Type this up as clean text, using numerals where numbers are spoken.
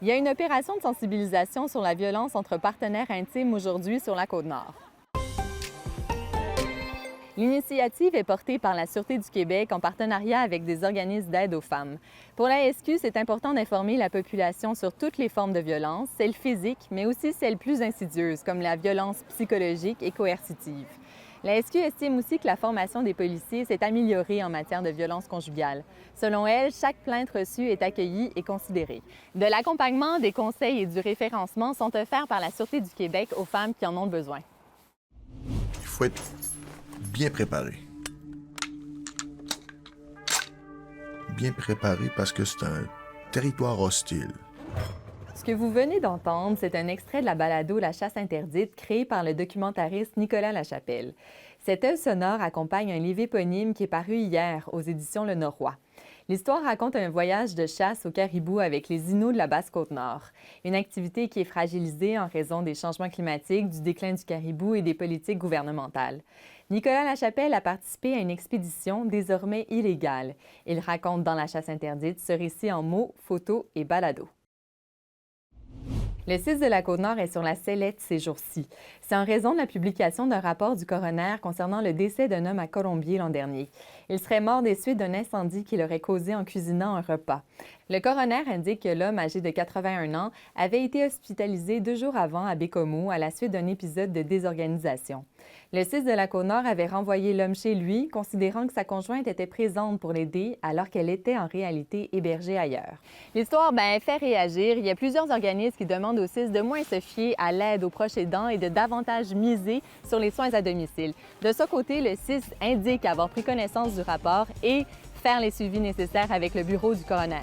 Il y a une opération de sensibilisation sur la violence entre partenaires intimes aujourd'hui sur la Côte-Nord. L'initiative est portée par la Sûreté du Québec en partenariat avec des organismes d'aide aux femmes. Pour la SQ, c'est important d'informer la population sur toutes les formes de violence, celles physiques, mais aussi celles plus insidieuses, comme la violence psychologique et coercitive. La SQ estime aussi que la formation des policiers s'est améliorée en matière de violence conjugale. Selon elle, chaque plainte reçue est accueillie et considérée. De l'accompagnement, des conseils et du référencement sont offerts par la Sûreté du Québec aux femmes qui en ont besoin. Il faut être bien préparé. Bien préparé parce que c'est un territoire hostile. Ce que vous venez d'entendre, c'est un extrait de la balado La chasse interdite créée par le documentariste Nicolas Lachapelle. Cette œuvre sonore accompagne un livre éponyme qui est paru hier aux éditions Le Noroît. L'histoire raconte un voyage de chasse au caribou avec les Inuits de la Basse-Côte-Nord, une activité qui est fragilisée en raison des changements climatiques, du déclin du caribou et des politiques gouvernementales. Nicolas Lachapelle a participé à une expédition désormais illégale. Il raconte dans La chasse interdite ce récit en mots, photos et balados. Le 6 de la Côte-Nord est sur la sellette ces jours-ci. C'est en raison de la publication d'un rapport du coroner concernant le décès d'un homme à Colombier l'an dernier. Il serait mort des suites d'un incendie qu'il aurait causé en cuisinant un repas. Le coroner indique que l'homme, âgé de 81 ans, avait été hospitalisé 2 jours avant à Bécomo à la suite d'un épisode de désorganisation. Le 6 de la Côte-Nord avait renvoyé l'homme chez lui, considérant que sa conjointe était présente pour l'aider alors qu'elle était en réalité hébergée ailleurs. L'histoire fait réagir. Il y a plusieurs organismes qui demandent au 6 de moins se fier à l'aide aux proches aidants et de davantage miser sur les soins à domicile. De ce côté, le 6 indique avoir pris connaissance du rapport et faire les suivis nécessaires avec le bureau du coroner.